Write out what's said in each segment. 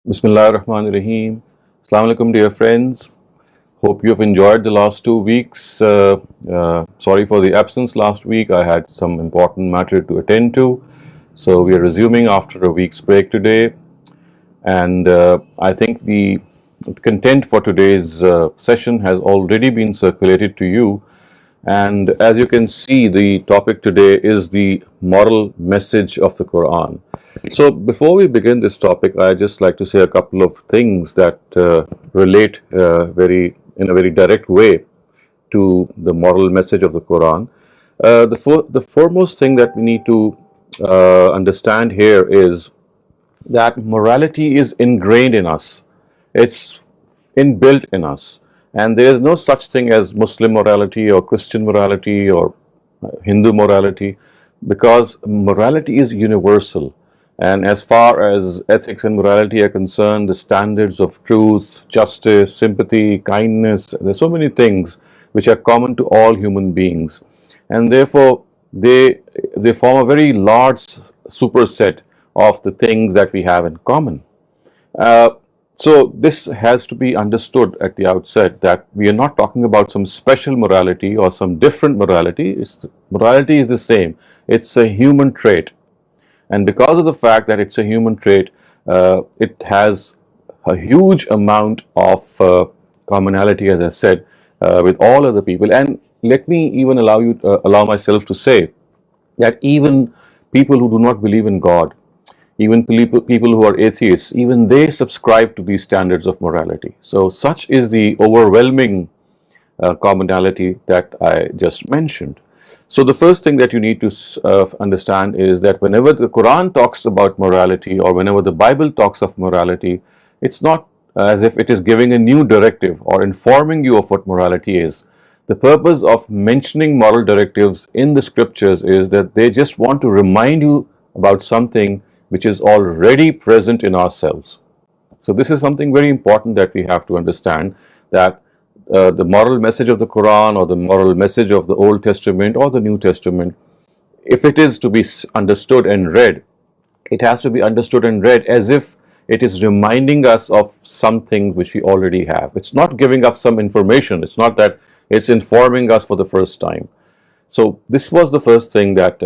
Bismillahirrahmanirrahim. Assalamu alaikum, dear friends. Hope you have enjoyed the last 2 weeks. Sorry for the absence last week. I had some important matter to attend to. So we are resuming after a week's break today. And I think the content for today's session has already been circulated to you. And as you can see, the topic today is the moral message of the Quran. So before we begin this topic, I just like to say a couple of things that relate in a very direct way to the moral message of the Quran. The foremost thing that we need to understand here is that morality is ingrained in us. It's inbuilt in us. And there is no such thing as Muslim morality or Christian morality or Hindu morality, because morality is universal. And as far as ethics and morality are concerned, the standards of truth, justice, sympathy, kindness, there's so many things which are common to all human beings. And therefore, they form a very large superset of the things that we have in common. Uh, so this has to be understood at the outset, that we are not talking about some special morality or some different morality. Morality is the same. It's a human trait. And because of the fact that it's a human trait, it has a huge amount of commonality, as I said, with all other people. And let me even allow myself to say that even people who do not believe in God, even people who are atheists, even they subscribe to these standards of morality. So such is the overwhelming commonality that I just mentioned. So the first thing that you need to understand is that whenever the Quran talks about morality, or whenever the Bible talks of morality, it's not as if it is giving a new directive or informing you of what morality is. The purpose of mentioning moral directives in the scriptures is that they just want to remind you about something which is already present in ourselves. So this is something very important that we have to understand, that the moral message of the Quran or the moral message of the Old Testament or the New Testament, if it is to be understood and read, it has to be understood and read as if it is reminding us of something which we already have. It's not giving us some information. It's not that it's informing us for the first time. So this was the first thing that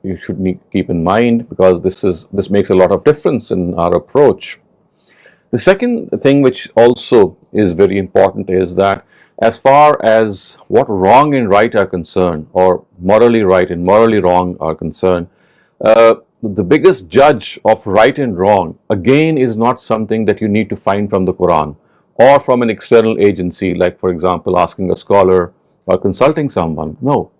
you should keep in mind, because this makes a lot of difference in our approach. The second thing which also is very important is that as far as what wrong and right are concerned, or morally right and morally wrong are concerned, the biggest judge of right and wrong again is not something that you need to find from the Quran or from an external agency, like for example asking a scholar or consulting someone. No,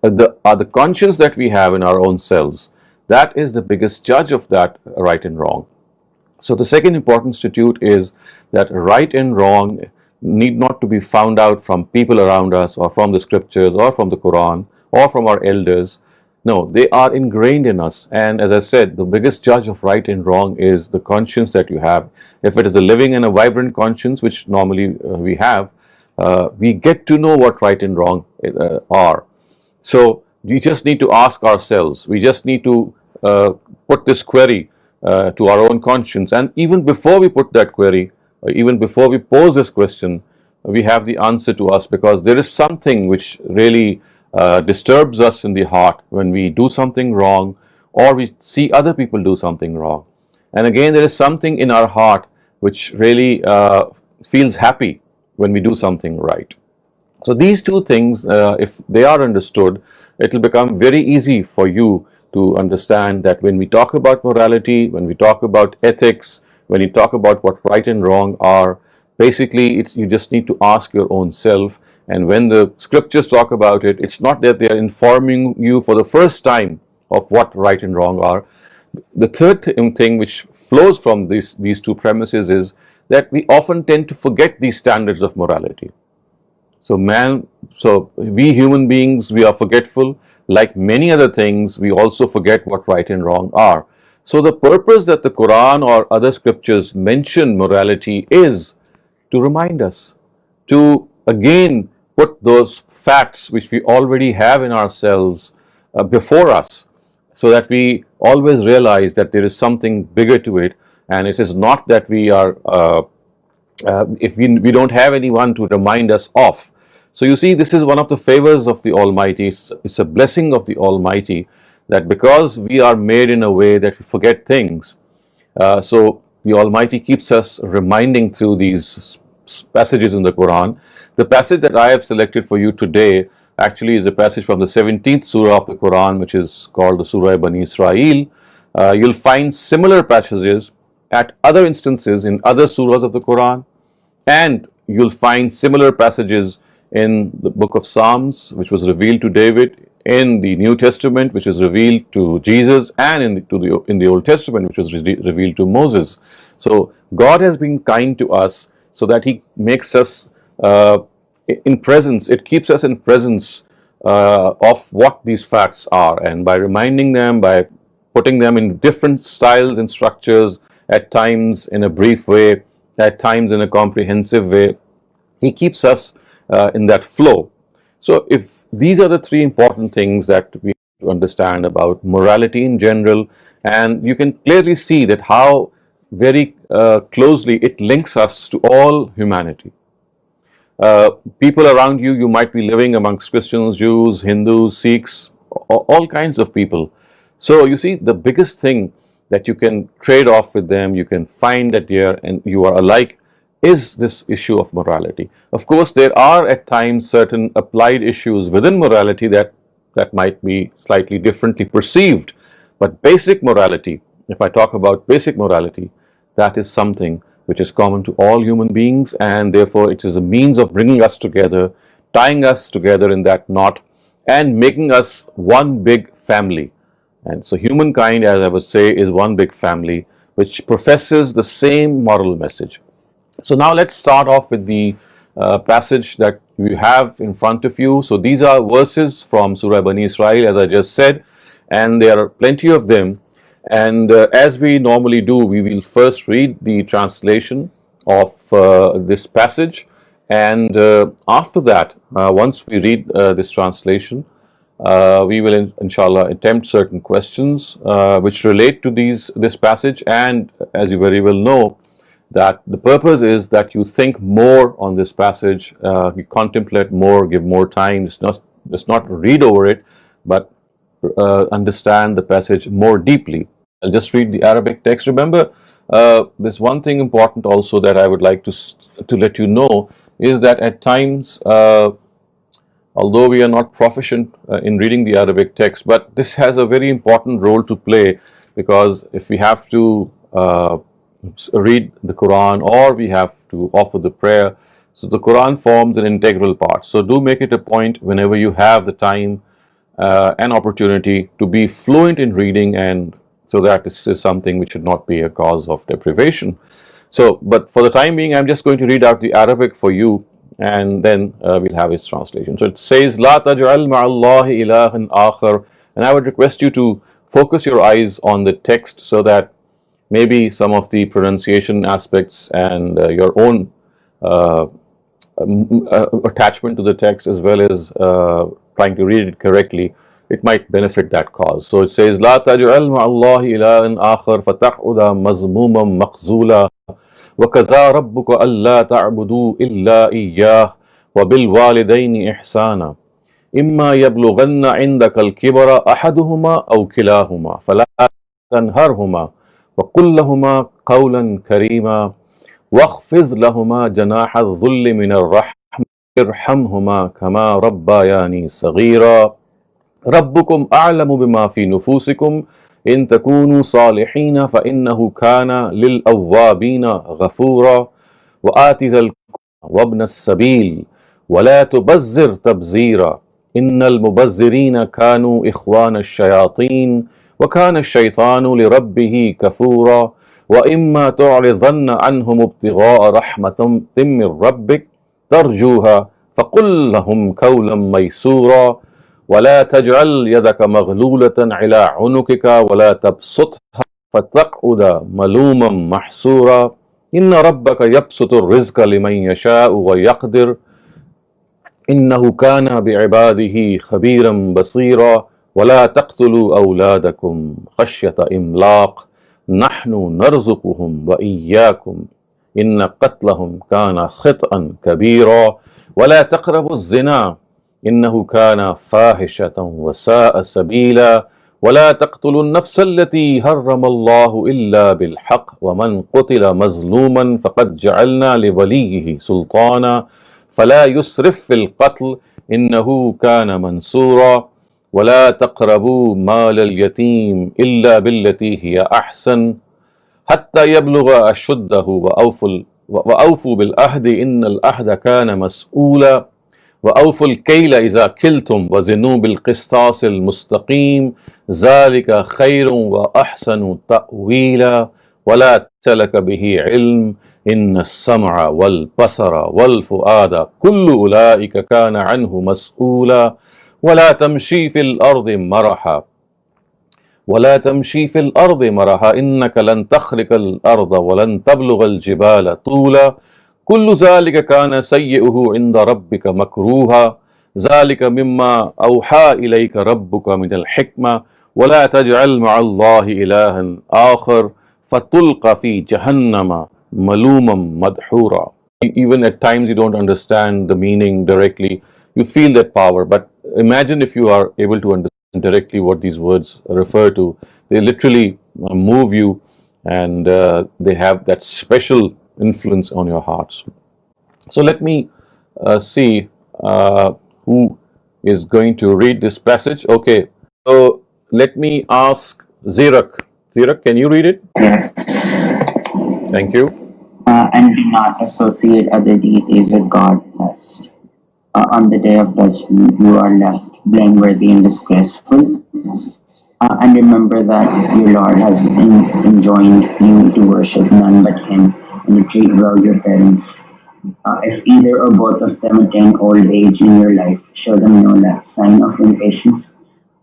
the conscience that we have in our own selves, that is the biggest judge of that right and wrong. So the second important statute is that right and wrong need not to be found out from people around us, or from the scriptures, or from the Quran, or from our elders. No, they are ingrained in us. And as I said, the biggest judge of right and wrong is the conscience that you have. If it is a living and a vibrant conscience, which normally we have, we get to know what right and wrong are. So we just need to ask ourselves, we just need to put this query to our own conscience. And even before we put that query, even before we pose this question, we have the answer to us, because there is something which really disturbs us in the heart when we do something wrong, or we see other people do something wrong. And again, there is something in our heart which really feels happy when we do something right. So these two things, if they are understood, it will become very easy for you to understand that when we talk about morality, when we talk about ethics, when you talk about what right and wrong are, basically you just need to ask your own self. And when the scriptures talk about it, it's not that they are informing you for the first time of what right and wrong are. The third thing which flows from these two premises is that we often tend to forget these standards of morality. So we human beings, we are forgetful. Like many other things, we also forget what right and wrong are. So the purpose that the Quran or other scriptures mention morality is to remind us, to again put those facts which we already have in ourselves before us, so that we always realize that there is something bigger to it, And it is not that we are, if we don't have anyone to remind us of. So you see, this is one of the favors of the Almighty. It's a blessing of the Almighty that because we are made in a way that we forget things, so the Almighty keeps us reminding through these passages in the Quran. The passage that I have selected for you today actually is a passage from the 17th surah of the Quran, which is called the Surah Bani Israel. You'll find similar passages at other instances in other surahs of the Quran, and you'll find similar passages in the book of Psalms, which was revealed to David, in the New Testament, which is revealed to Jesus, and in the Old Testament, which was revealed to Moses. So God has been kind to us, so that He makes us in presence. It keeps us in presence of what these facts are, and by reminding them, by putting them in different styles and structures, at times in a brief way, at times in a comprehensive way, He keeps us in that flow. So if these are the three important things that we have to understand about morality in general, and you can clearly see that how very closely it links us to all humanity. People around you, you might be living amongst Christians, Jews, Hindus, Sikhs, all kinds of people. So you see, the biggest thing that you can trade off with them, you can find that you are alike, is this issue of morality. Of course, there are at times certain applied issues within morality that might be slightly differently perceived, but basic morality, if I talk about basic morality, that is something which is common to all human beings, and therefore it is a means of bringing us together, tying us together in that knot, and making us one big family. And so humankind, as I would say, is one big family which professes the same moral message. So now let's start off with the passage that you have in front of you. So these are verses from Surah Bani Israel, as I just said, and there are plenty of them. And as we normally do, we will first read the translation of this passage, and after that, once we read this translation, we will inshallah attempt certain questions which relate to this passage. And as you very well know, that the purpose is that you think more on this passage, you contemplate more, give more time, just not read over it, but understand the passage more deeply. I'll just read the Arabic text. Remember, there's one thing important also that I would like to let you know, is that at times, although we are not proficient in reading the Arabic text, but this has a very important role to play, because if we have to read the Quran, or we have to offer the prayer, so the Quran forms an integral part. So do make it a point whenever you have the time and opportunity to be fluent in reading, and so that this is something which should not be a cause of deprivation. So, but for the time being, I'm just going to read out the Arabic for you, and then we'll have its translation. So it says, "La taj'al ma'allahi ilahan akhar," and I would request you to focus your eyes on the text, so that maybe some of the pronunciation aspects and your own attachment to the text, as well as trying to read it correctly, it might benefit that cause. So it says, "La taj'al ma'allahi ilahan akhar fataq'uda mazmuman maqzula wa kaza rabbuka alla ta'budu illa iyyah wa bil walidayni ihsana imma yablughanna 'indaka al-kibara ahaduhuma aw kilahuma fala tanharhuma wa qul lahuma qawlan karima واخفض لهما جناح الذل من الرحمة ارحمهما كما ربياني صغيرا ربكم أعلم بما في نفوسكم إن تكونوا صالحين فإنه كان للأوابين غفورا وآت ذا القربى وابن السبيل ولا تبذر تبذيرا إن المبذرين كانوا إخوان الشياطين وكان الشيطان لربه كفورا وإما تعرضن عنهم ابتغاء رحمة من ربك ترجوها فقل لهم قولا ميسورا ولا تجعل يدك مغلولة إلى عنقك ولا تبسطها فتقعد ملوما محسورا إن ربك يبسط الرزق لمن يشاء ويقدر إنه كان بعباده خبيرا بصيرا ولا تقتلوا أولادكم خشية إملاق نحن نرزقهم وإياكم إن قتلهم كان خطأ كبيرا ولا تقربوا الزنا إنه كان فاحشة وساء سبيلا ولا تقتلوا النفس التي حرم الله إلا بالحق ومن قتل مظلوما فقد جعلنا لوليه سلطانا فلا يسرف في القتل إنه كان منصورا ولا تقربوا مال اليتيم إلا بالتي هي أحسن حتى يبلغ أشده وأوفوا بالعهد إن العهد كان مسؤولا وأوفوا الكيل إذا كلتم وزنوا بالقسطاس المستقيم ذلك خير وأحسن تأويلا ولا تسلك به علم إن السمع والبصر والفؤاد كل أولئك كان عنه مسؤولا ولا تمشي في الأرض مرحا إنك لن تخرق الأرض ولن تبلغ الجبال طولا كل ذلك كان سيئه عند ربك مكروها ذلك مما أوحى إليك ربك من الحكمة ولا تجعل مع الله إلها آخر فتلقى في جهنم ملوما مدحورا. Even at times you don't understand the meaning directly, you feel that power, but imagine if you are able to understand directly what these words refer to. They literally move you, and they have that special influence on your hearts. So let me see who is going to read this passage. Okay, so let me ask Zirak. Zirak, can you read it? Yes. Thank you. And do not associate other deities with God, lest on the day of judgment you are left blameworthy and disgraceful. And remember that your Lord has enjoined you to worship none but Him and to treat well your parents. If either or both of them attain old age in your life, show them no sign of impatience,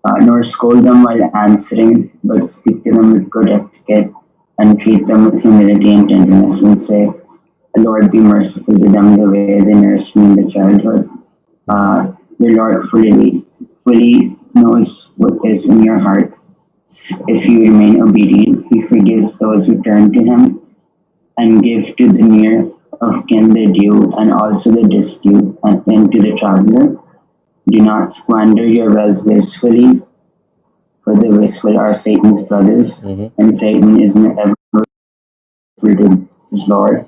nor scold them while answering, but speak to them with good etiquette and treat them with humility and tenderness, and say, Lord, be merciful to them the way they nursed me in the childhood. Your Lord fully knows what is in your heart. If you remain obedient, He forgives those who turn to Him and give to the near of kin their due, and also the destitute, and to the traveler. Do not squander your wealth wastefully, for the wasteful are Satan's brothers, and Satan is never to his Lord.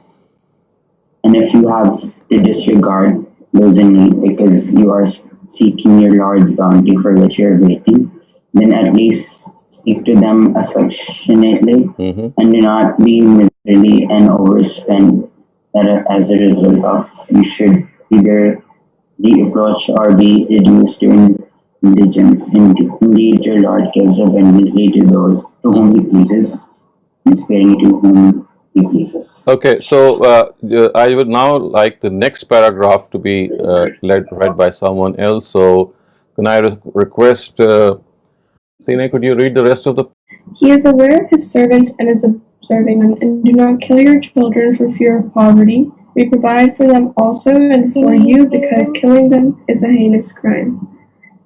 And if you have to disregard those in need because you are seeking your Lord's bounty for which you are waiting, then at least speak to them affectionately, and do not be miserly and overspend, that as a result of you should either be approached or be reduced to indigence. Indeed, your Lord gives abundantly to those to whom He pleases, and sparingly to whom He pleases. Okay, so I would now like the next paragraph to be read by someone else. So, can I request, Sine, could you read the rest of the? He is aware of His servants and is observing them, and do not kill your children for fear of poverty. We provide for them also and for you, because killing them is a heinous crime.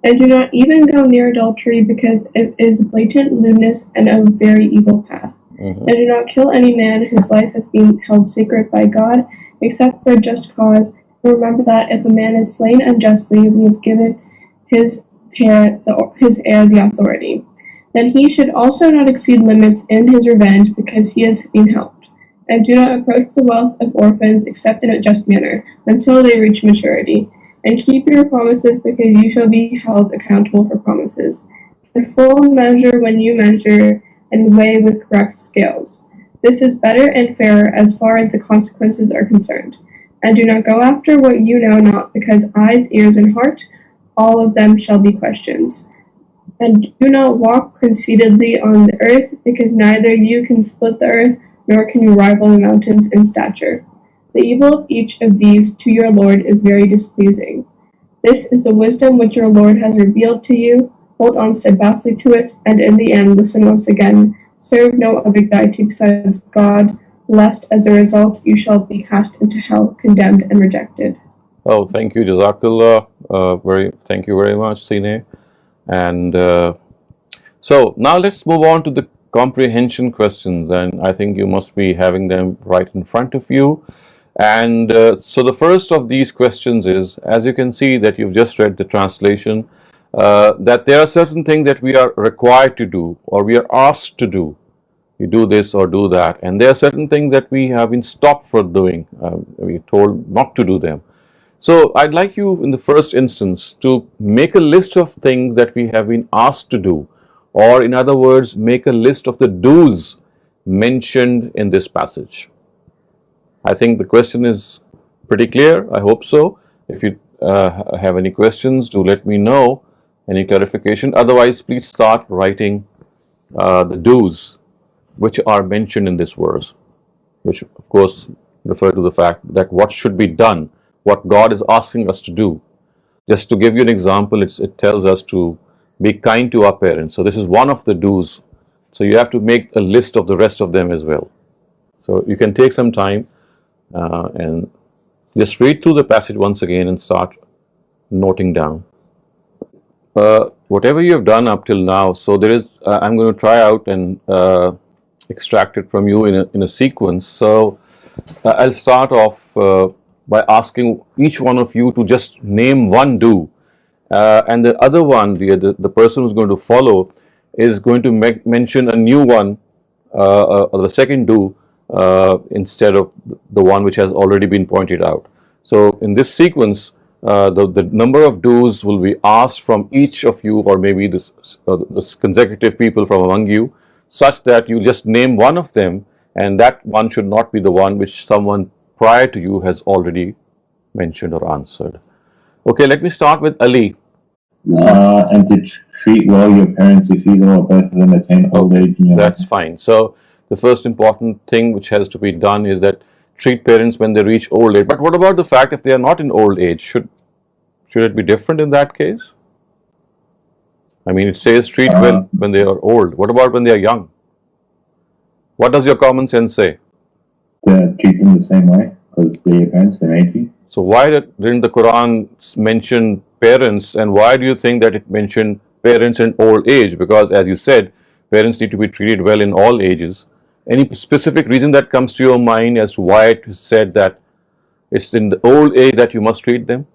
And do not even go near adultery, because it is blatant lewdness and a very evil path. And do not kill any man whose life has been held sacred by God, except for a just cause. And remember that if a man is slain unjustly, we have given his heir the authority. Then he should also not exceed limits in his revenge, because he has been helped. And do not approach the wealth of orphans except in a just manner, until they reach maturity. And keep your promises, because you shall be held accountable for promises. And full measure when you measure, and weigh with correct scales. This is better and fairer as far as the consequences are concerned. And do not go after what you know not, because eyes, ears, and heart, all of them shall be questions. And do not walk conceitedly on the earth, because neither you can split the earth, nor can you rival the mountains in stature. The evil of each of these to your Lord is very displeasing. This is the wisdom which your Lord has revealed to you. Hold on steadfastly to it, and in the end listen once again. Serve no other deity besides God, lest as a result you shall be cast into hell, condemned and rejected. Oh, thank you, Jazakallah. Thank you very much, Sine. And so now let's move on to the comprehension questions, and I think you must be having them right in front of you. And so the first of these questions is, as you can see that you've just read the translation, that there are certain things that we are required to do or we are asked to do. You do this or do that, and there are certain things that we have been stopped from doing. We're told not to do them. So I'd like you in the first instance to make a list of things that we have been asked to do, or in other words, make a list of the do's mentioned in this passage. I think the question is pretty clear. I hope so. If you have any questions, do let me know. Any clarification? Otherwise, please start writing the do's which are mentioned in this verse, which of course refer to the fact that what should be done, what God is asking us to do. Just to give you an example, it tells us to be kind to our parents. So this is one of the do's. So you have to make a list of the rest of them as well. So you can take some time and just read through the passage once again and start noting down. Whatever you have done up till now, so there is, I'm going to try out and extract it from you in a sequence. So I'll start off by asking each one of you to just name one do, and the other one, the person who's going to follow, is going to mention a new one, or the second do, instead of the one which has already been pointed out. So in this sequence, the number of do's will be asked from each of you, or maybe this consecutive people from among you, such that you just name one of them, and that one should not be the one which someone prior to you has already mentioned or answered. Okay, let me start with Ali. And to treat well your parents if either or both of them attain old age. That's fine. So the first important thing which has to be done is that treat parents when they reach old age. But what about the fact if they are not in old age? Should it be different in that case? I mean, it says treat well when they are old. What about when they are young? What does your common sense say? To treat them the same way, because they're your parents, they made you. So why didn't the Quran mention parents, and why do you think that it mentioned parents in old age? Because as you said, parents need to be treated well in all ages. Any specific reason that comes to your mind as to why it is said that it's in the old age that you must treat them?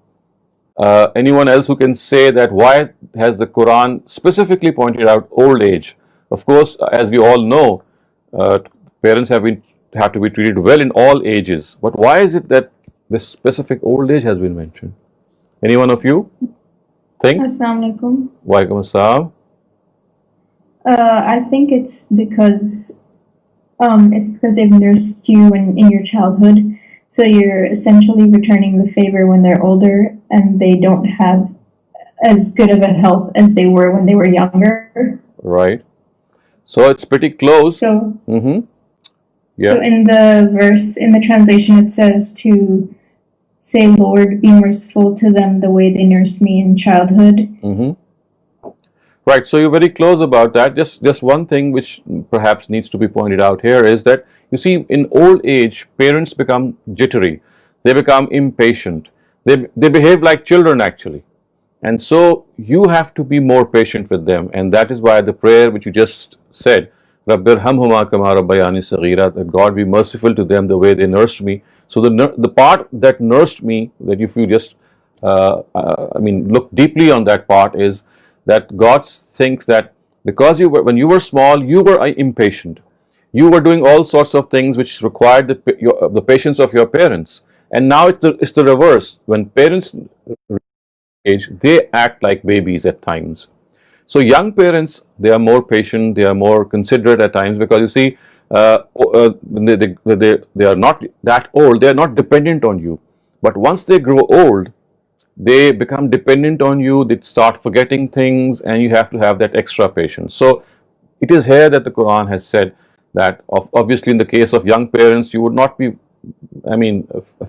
Anyone else who can say that why has the Quran specifically pointed out old age? Of course, as we all know, parents have to be treated well in all ages. But why is it that this specific old age has been mentioned? Any one of you think? Assalamu alaikum. Wa alaikum assalam. I think it's because they've nursed you in your childhood, so you're essentially returning the favor when they're older and they don't have as good of a health as they were when they were younger. Right. So it's pretty close. So, Yeah. So in the verse, in the translation, it says to say, Lord, be merciful to them the way they nursed me in childhood. Right, so you're very close about that. Just one thing which perhaps needs to be pointed out here is that, you see, in old age, parents become jittery. They become impatient. They behave like children actually. And so you have to be more patient with them. And that is why the prayer which you just said, Rabbirhamhuma kama rabbayani saghira, that God be merciful to them the way they nursed me. So the part that nursed me, that if you just, look deeply on that part, is that God thinks that because when you were small, you were impatient. You were doing all sorts of things which required the patience of your parents. And now it's the reverse. When parents age, they act like babies at times. So young parents, they are more patient, they are more considerate at times, because you see, when they are not that old, they are not dependent on you. But once they grow old, they become dependent on you, they start forgetting things, and you have to have that extra patience. So it is here that the Quran has said that obviously in the case of young parents, you would not be,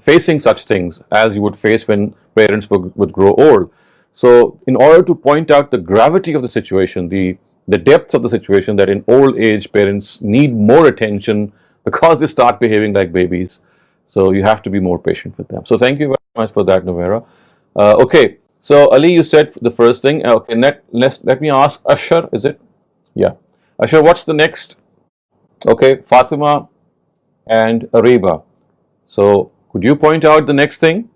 facing such things as you would face when parents would grow old. So in order to point out the gravity of the situation, the depth of the situation, that in old age parents need more attention because they start behaving like babies. So you have to be more patient with them. So thank you very much for that, Novera. Okay, so Ali, you said the first thing. Okay, let me ask Ashar, is it? Yeah. Ashar, what's the next Okay, Fatima and Ariba. So could you point out the next thing?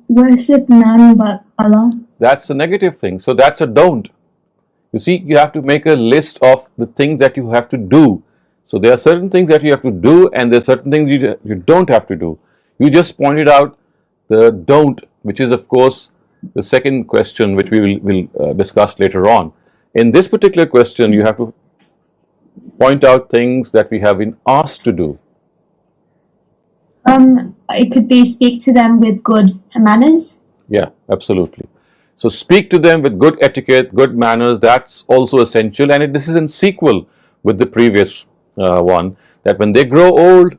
Worship none but Allah. That's a negative thing. So that's a don't. You see, you have to make a list of the things that you have to do. So there are certain things that you have to do, and there are certain things you don't have to do. You just pointed out the don't, which is of course the second question, which we will discuss later on. In this particular question, you have to point out things that we have been asked to do. It could be speak to them with good manners. Yeah, absolutely. So speak to them with good etiquette, good manners. That's also essential, and this is in sequel with the previous one. That when they grow old,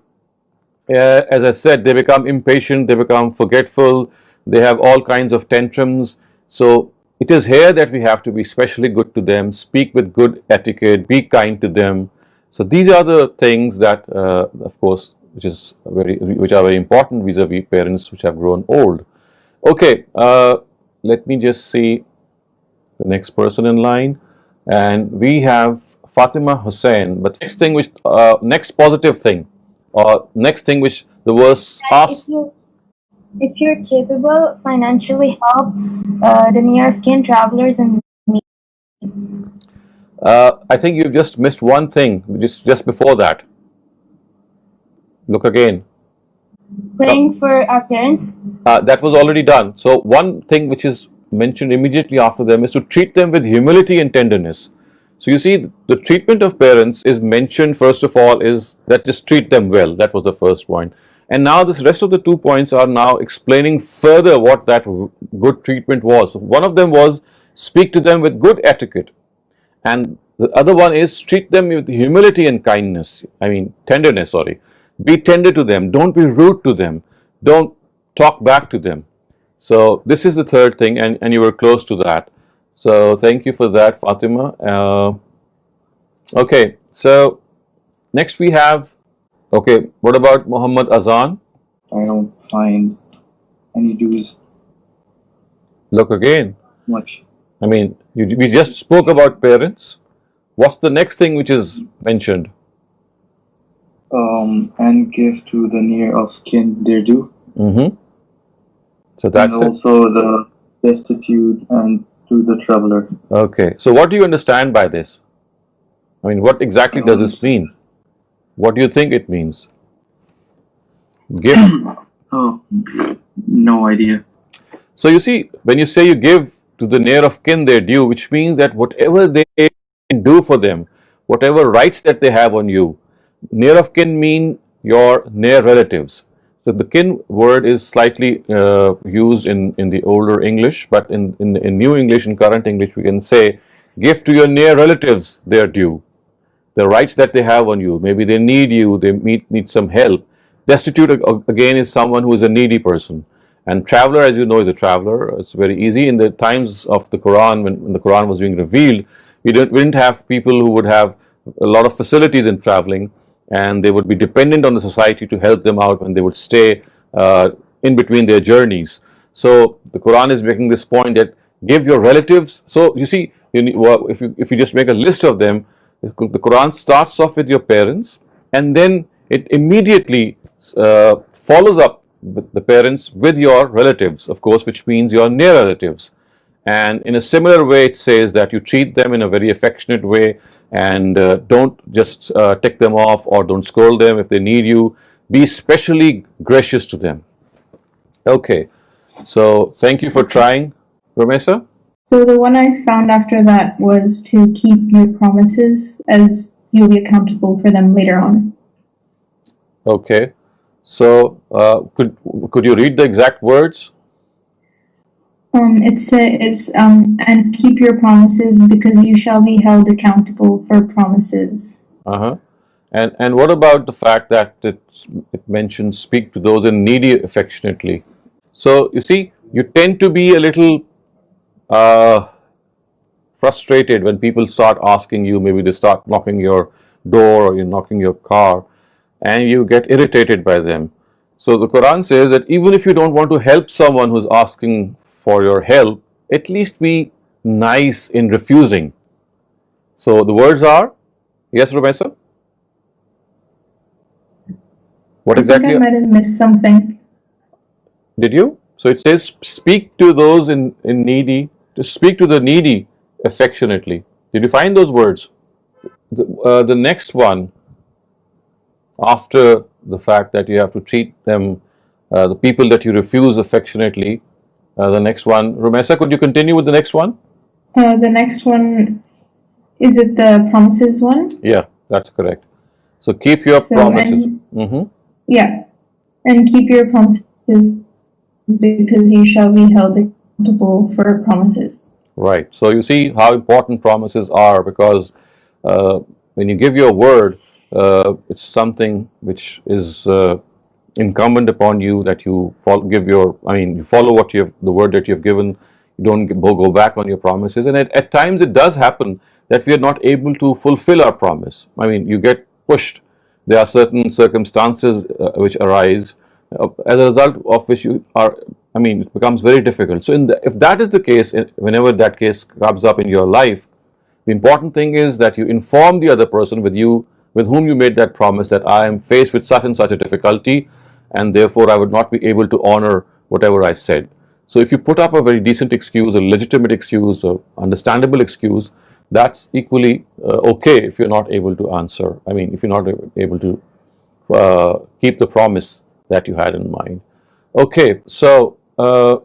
as I said, they become impatient, they become forgetful, they have all kinds of tantrums. So it is here that we have to be especially good to them, speak with good etiquette, be kind to them. So these are the things that, of course, which are very important vis-a-vis parents which have grown old. Okay, let me just see the next person in line, and we have Fatima Hussain. But next positive thing, or next thing which the verse asks. If you're capable, financially help the near of kin, travelers, and I think you've just missed one thing, just before that. Look again. praying for our parents. That was already done. So one thing which is mentioned immediately after them is to treat them with humility and tenderness. So you see, the treatment of parents is mentioned first of all is that just treat them well. That was the first point. And now this rest of the 2 points are now explaining further what that good treatment was. One of them was speak to them with good etiquette. And the other one is treat them with humility and kindness. I mean, tenderness, sorry. Be tender to them. Don't be rude to them. Don't talk back to them. So this is the third thing, and you were close to that. So thank you for that, Fatima. Okay, so next we have, okay, what about Muhammad Azan? I don't find any dues Look again. much. I mean, we just spoke about parents. What's the next thing which is mentioned? And give to the near of kin their due, Mm-hmm. So and that's it. also the destitute and to the traveler. Okay, so what do you understand by this? I mean, what exactly does this mean? What do you think it means? Give. Oh, no idea. So you see, when you say you give to the near of kin their due, which means that whatever they do for them, whatever rights that they have on you, near of kin mean your near relatives. So the kin word is slightly used in the older English, but in New English, in current English, we can say, give to your near relatives their due, the rights that they have on you. Maybe they need you, they need some help. Destitute again is someone who is a needy person. And traveler, as you know, is a traveler. It's very easy. In the times of the Quran, when the Quran was being revealed, we didn't have people who would have a lot of facilities in traveling, and they would be dependent on the society to help them out when they would stay in between their journeys. So the Quran is making this point that give your relatives. So you see, if you just make a list of them, the Quran starts off with your parents, and then it immediately follows up with the parents with your relatives, of course, which means your near relatives. And in a similar way, it says that you treat them in a very affectionate way, and don't just tick them off or don't scold them if they need you. Be especially gracious to them. Okay, so thank you for trying, Ramesa. So the one I found after that was to keep your promises, as you'll be accountable for them later on. Okay, so could you read the exact words? It says, and keep your promises because you shall be held accountable for promises. Uh-huh. And what about the fact that it mentions speak to those in needy affectionately? So you see, you tend to be a little frustrated when people start asking you, maybe they start knocking your door or you're knocking your car, and you get irritated by them. So the Quran says that even if you don't want to help someone who's asking for your help, at least be nice in refusing. So the words are, Yes, Rumesa? What I think exactly I might have missed something. did you? So it says, speak to those in needy, to speak to the needy affectionately. Did you find those words? The next one, after the fact that you have to treat them, the people that you refuse affectionately, the next one, Rumesa, could you continue with the next one? The next one, is it the promises one? Yeah, that's correct. So keep your So, promises. and yeah, and keep your promises because you shall be held accountable for promises. Right. So you see how important promises are, because when you give your word, it's something which is incumbent upon you that you you follow what you have, the word that you have given. You don't go back on your promises, and at times it does happen that we are not able to fulfill our promise. I mean, you get pushed. There are certain circumstances which arise, as a result of which you are. I mean, it becomes very difficult. So, if that is the case, whenever that case comes up in your life, the important thing is that you inform the other person with whom you made that promise, that I am faced with such and such a difficulty, and therefore I would not be able to honor whatever I said. So if you put up a very decent excuse, a legitimate excuse, a understandable excuse, that's equally okay if you're not able to answer. I mean, if you're not able to keep the promise that you had in mind. Okay, so Sana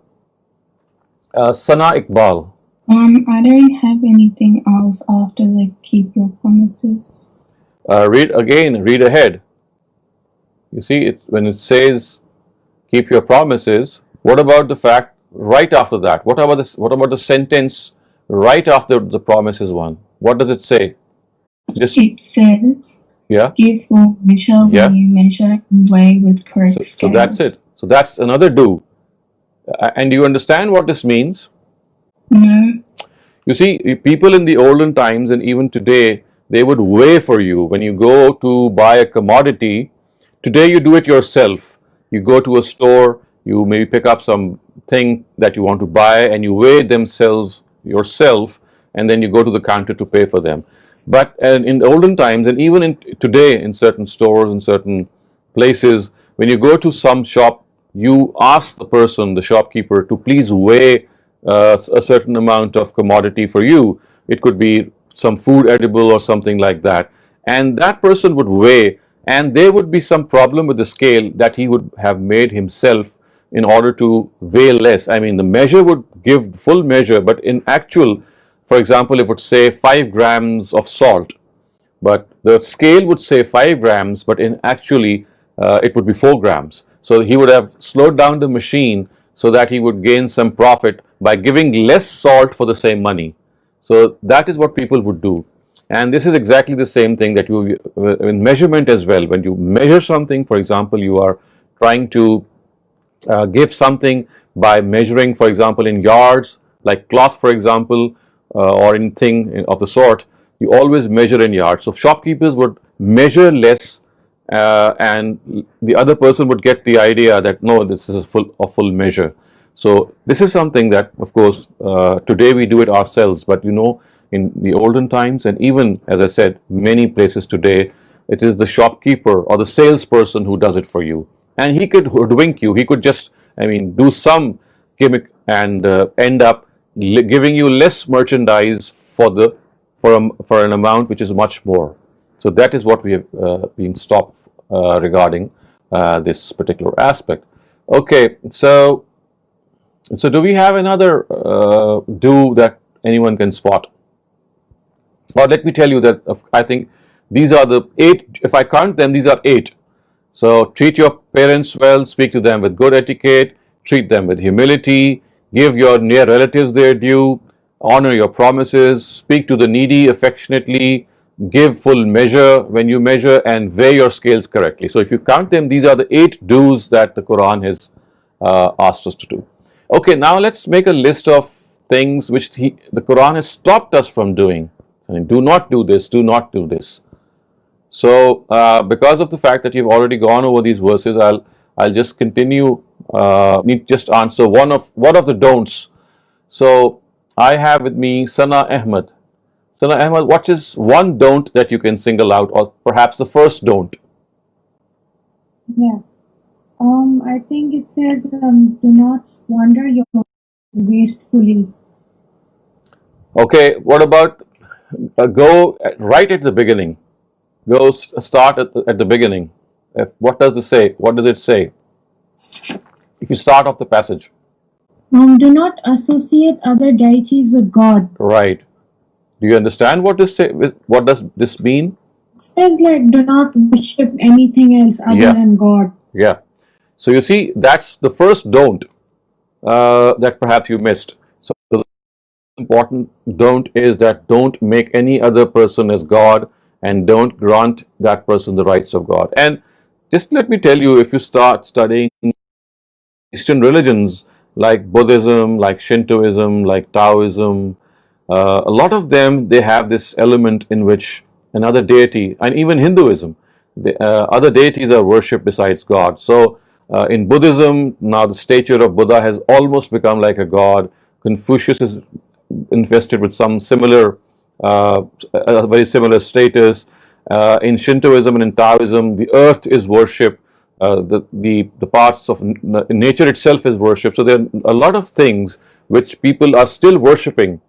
Iqbal. I don't have anything else after the keep your promises. Read ahead. You see, when it says keep your promises, what about the fact right after that? What about the sentence right after the promises one? What does it say? It says, yeah, give full measure when you measure and weigh with correct so scales. that's it. So that's another do. And do you understand what this means? No. You see, people in the olden times and even today, they would weigh for you. When you go to buy a commodity, today you do it yourself. You go to a store, you maybe pick up something that you want to buy, and you weigh themselves yourself, and then you go to the counter to pay for them. But in the olden times, and even today in certain stores, in certain places, when you go to some shop, you ask the person, the shopkeeper, to please weigh a certain amount of commodity for you. It could be some food edible or something like that. And that person would weigh, and there would be some problem with the scale that he would have made himself in order to weigh less. I mean, the measure would give the full measure, but in actual, for example, it would say 5 grams of salt, but the scale would say 5 grams, but in actually it would be 4 grams. So he would have slowed down the machine so that he would gain some profit by giving less salt for the same money. So that is what people would do. And this is exactly the same thing that you in measurement as well. When you measure something, for example, you are trying to give something by measuring, for example, in yards, like cloth, for example, or anything of the sort, you always measure in yards. So shopkeepers would measure less, and the other person would get the idea that no, this is a full measure. So this is something that, of course, today we do it ourselves, but in the olden times, and even, as I said, many places today, it is the shopkeeper or the salesperson who does it for you. And he could hoodwink you. He could just, do some gimmick and end up giving you less merchandise for an amount which is much more. So that is what we have been stopped regarding this particular aspect. Okay, so do we have another do that anyone can spot? Or let me tell you that I think these are the 8. If I count them, these are 8. So treat your parents well, speak to them with good etiquette, treat them with humility, give your near relatives their due, honor your promises, speak to the needy affectionately, give full measure when you measure, and weigh your scales correctly. So if you count them, these are the 8 do's that the Quran has asked us to do. Okay, now let's make a list of things which the Quran has stopped us from doing. Do not do this, do not do this. So because of the fact that you've already gone over these verses, I'll just continue, just answer one of the don'ts. So I have with me Sana Ahmed. So now, Ahmed, what is one don't that you can single out, or perhaps the first don't? Yeah. I think it says, do not squander your wastefully. Okay, what about go right at the beginning? Go start at the beginning. What does it say? What does it say? If you start off the passage, Do not associate other deities with God. right? Do you understand what this say? What does this mean? It says like, do not worship anything else other Yeah, than God. yeah. So you see, that's the first don't that perhaps you missed. So the important don't is that don't make any other person as God, and don't grant that person the rights of God. And just let me tell you, if you start studying Eastern religions like Buddhism, like Shintoism, like Taoism, a lot of them, they have this element in which another deity, and even Hinduism, other deities are worshipped besides God. So in Buddhism, now the stature of Buddha has almost become like a god. Confucius is invested with some similar, a very similar status. In Shintoism and in Taoism, the earth is worshipped. The parts of nature itself is worshipped. So there are a lot of things which people are still worshipping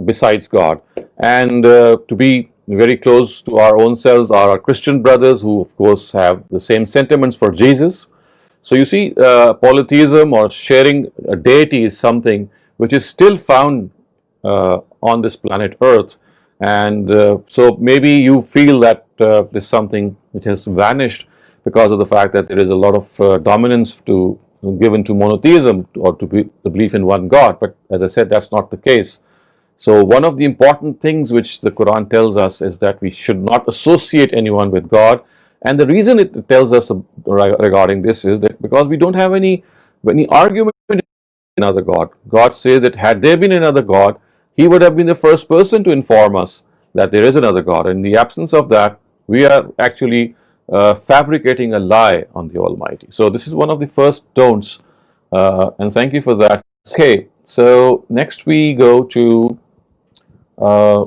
besides God. And to be very close to our own selves are our Christian brothers, who of course have the same sentiments for Jesus. So you see, polytheism or sharing a deity is something which is still found on this planet Earth. And so maybe you feel that there's something which has vanished because of the fact that there is a lot of dominance to given to monotheism, or to the belief in one God. But as I said, that's not the case. So one of the important things which the Quran tells us is that we should not associate anyone with God. And the reason it tells us regarding this is that because we don't have any argument with another God. God says that had there been another God, He would have been the first person to inform us that there is another God. In the absence of that, we are actually fabricating a lie on the Almighty. So this is one of the first don'ts, and thank you for that. Okay, so next we go to uh,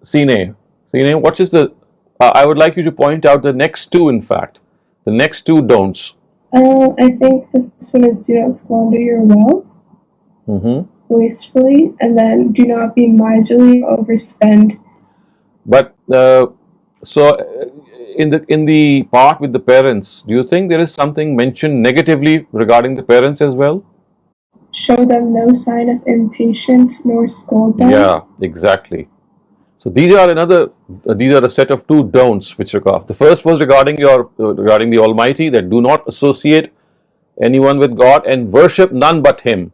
Sine. Sine, what is the? I would like you to point out the next two. In fact, the next two don'ts. I think the first one is do not squander your wealth wastefully, and then do not be miserly or overspend. But so in the part with the parents, do you think there is something mentioned negatively regarding the parents as well? Show them no sign of impatience nor scold them. Yeah, exactly. So these are a set of two don'ts which are. The first was regarding the Almighty, that do not associate anyone with God and worship none but Him.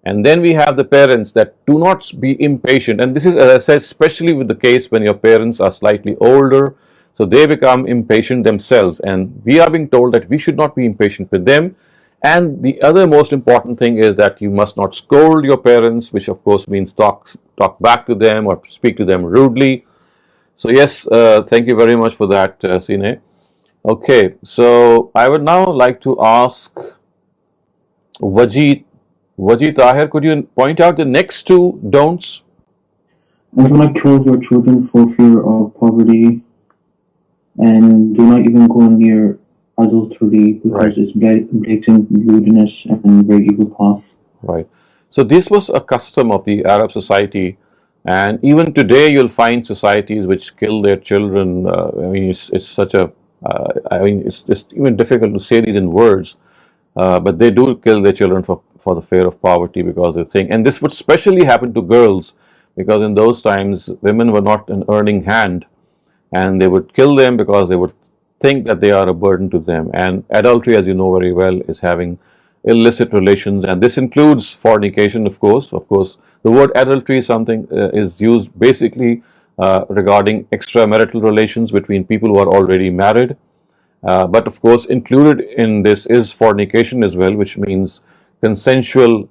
And then we have the parents, that do not be impatient. And this is, as I said, especially with the case when your parents are slightly older, so they become impatient themselves. And we are being told that we should not be impatient with them. And the other most important thing is that you must not scold your parents, which of course means talk back to them or speak to them rudely. So yes, thank you very much for that, Sine. Okay, so I would now like to ask Wajid. Wajid Tahir, could you point out the next two don'ts? And do not kill your children for fear of poverty, and do not even go near adultery because it's blatant lewdness and very evil path. Right. So this was a custom of the Arab society, and even today you'll find societies which kill their children. I mean, it's such a, I mean, it's just even difficult to say these in words, but they do kill their children for the fear of poverty, because they think, and this would especially happen to girls, because in those times women were not an earning hand, and they would kill them because they would think that they are a burden to them. And adultery, as you know very well, is having illicit relations, and this includes fornication, of course. Of course, the word adultery is something is used basically regarding extramarital relations between people who are already married. But of course, included in this is fornication as well, which means consensual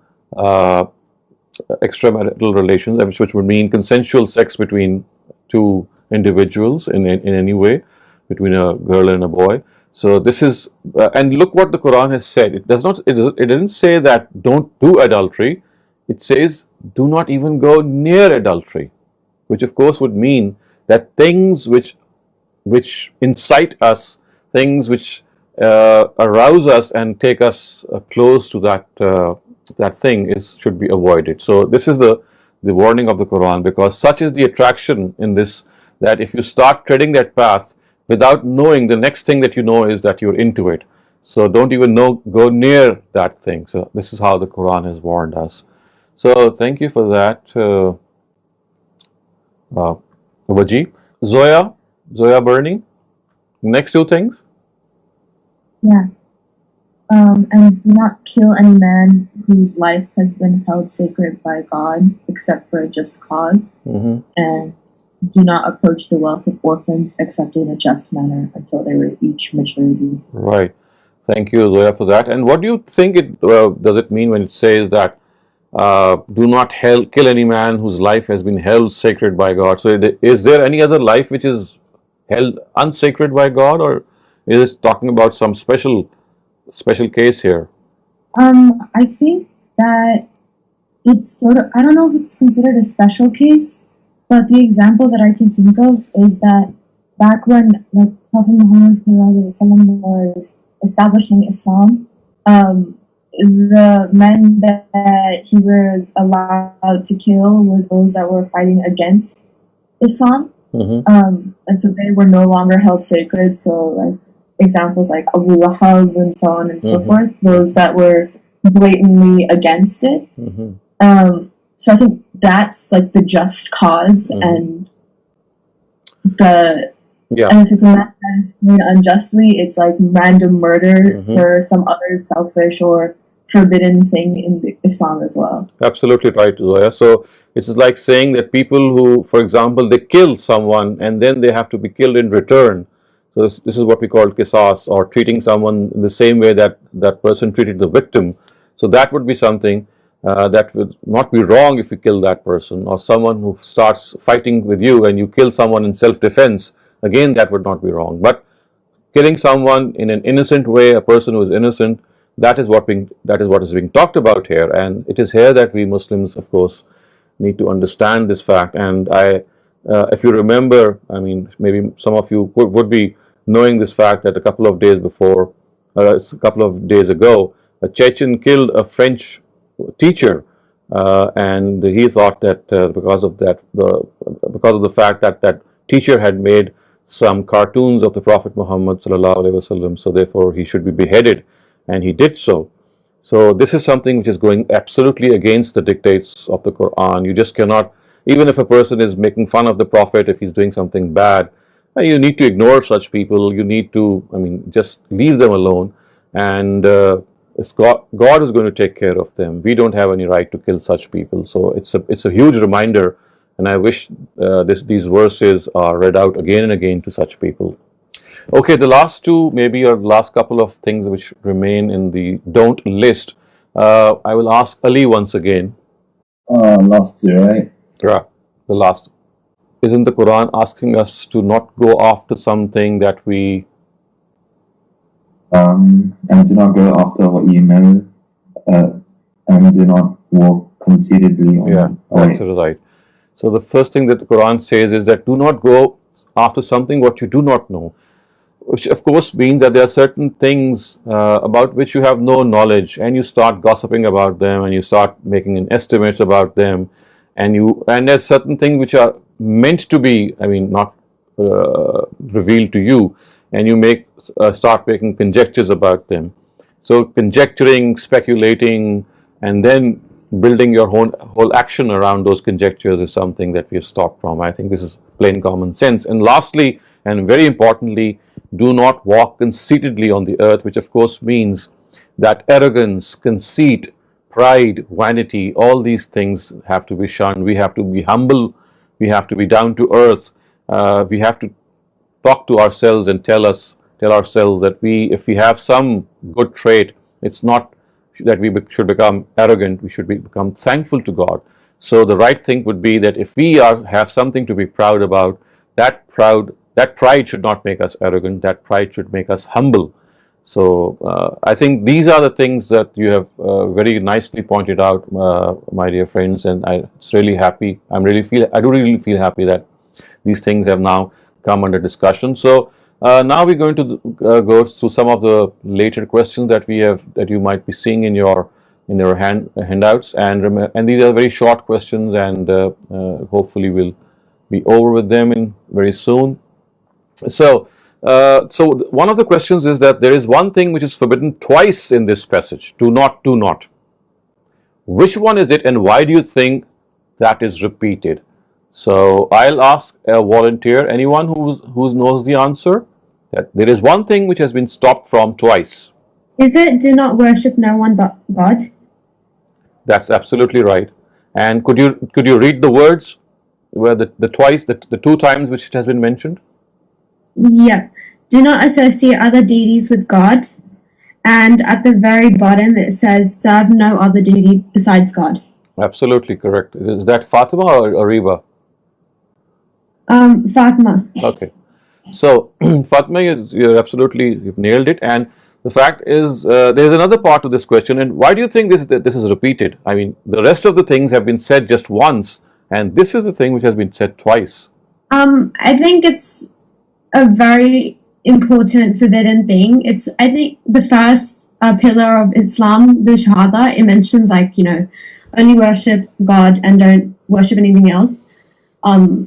extramarital relations, which would mean consensual sex between two individuals in any way, between a girl and a boy. So this is, and look what the Quran has said. It does not. It didn't say that don't do adultery. It says do not even go near adultery. which of course would mean that things which incite us, things which arouse us and take us close to that thing should be avoided. So this is the warning of the Quran, because such is the attraction in this, that if you start treading that path without knowing, the next thing that you know is that you're into it. So don't even go near that thing. So this is how the Quran has warned us. So thank you for that, Wajib. Zoya Bernie, next two things. Yeah. And do not kill any man whose life has been held sacred by God, except for a just cause. And do not approach the wealth of orphans except in a just manner until they reach maturity. Right. Thank you, Zoya, for that. And what do you think does it mean when it says that do not kill any man whose life has been held sacred by God? So is there any other life which is held unsacred by God, or is it talking about some special case here? I think that it's sort of, I don't know if it's considered a special case, but the example that I can think of is that back when Prophet Muhammad was establishing Islam, the men that he was allowed to kill were those that were fighting against Islam. And so they were no longer held sacred. So examples like Abu Lahab and so on and so forth, those that were blatantly against it. So I think that's the just cause, and and if it's a man that is made unjustly, it's like random murder for some other selfish or forbidden thing in Islam as well. Absolutely right, Zoya. So it's like saying that people who, for example, they kill someone and then they have to be killed in return. So this is what we call qisas, or treating someone in the same way that that person treated the victim. So that would be something that would not be wrong if you kill that person, or someone who starts fighting with you and you kill someone in self-defense. Again, that would not be wrong. But killing someone in an innocent way, a person who is innocent, that is what is being talked about here. And it is here that we Muslims, of course, need to understand this fact. And if you remember, I mean, maybe some of you would be knowing this fact that a couple of days ago, a Chechen killed a French teacher, and he thought that because of the fact that that teacher had made some cartoons of the Prophet Muhammad sallallahu alaihi wasallam, so therefore he should be beheaded, and he did so. So this is something which is going absolutely against the dictates of the Quran. You just cannot, even if a person is making fun of the Prophet, if he's doing something bad, you need to ignore such people. You need to, just leave them alone, and God is going to take care of them. We don't have any right to kill such people. So it's a huge reminder, and I wish these verses are read out again and again to such people. Okay, the last two, maybe, or last couple of things which remain in the don't list. I will ask Ali once again. Last two, right? Yeah, the last. Isn't the Quran asking us to not go after something that we... and do not go after what you know, and do not walk conceitedly on Yeah, absolutely right. So the first thing that the Quran says is that do not go after something what you do not know, which of course means that there are certain things about which you have no knowledge, and you start gossiping about them, and you start making an estimates about them, and there's certain things which are meant to be, not revealed to you, and you start making conjectures about them. So conjecturing, speculating, and then building your whole action around those conjectures is something that we have stopped from. I think this is plain common sense. And lastly, and very importantly, do not walk conceitedly on the earth, which of course means that arrogance, conceit, pride, vanity, all these things have to be shunned. We have to be humble, we have to be down to earth, we have to talk to ourselves and tell ourselves that if we have some good trait, it's not that we should become arrogant, we should become thankful to God. So the right thing would be that if we have something to be proud about, that pride should not make us arrogant, that pride should make us humble. So I think these are the things that you have very nicely pointed out, my dear friends, and I do really feel happy that these things have now come under discussion. So now we're going to go through some of the later questions that you might be seeing in your handouts, and these are very short questions, and hopefully we'll be over with them in very soon. So one of the questions is that there is one thing which is forbidden twice in this passage: do not, do not. Which one is it, and why do you think that is repeated? So I'll ask a volunteer, anyone who knows the answer, that there is one thing which has been stopped from twice. Is it do not worship no one but God? That's absolutely right. And could you read the words where the two times which it has been mentioned? Yeah. Do not associate other deities with God. And at the very bottom it says serve no other deity besides God. Absolutely correct. Is that Fatima or Ariba? Fatima. Okay. So Fatima, you've nailed it. And the fact is, there's another part to this question. And why do you think this is repeated? I mean, the rest of the things have been said just once, and this is the thing which has been said twice. I think it's a very important forbidden thing. I think the first pillar of Islam, the Shahada, it mentions only worship God and don't worship anything else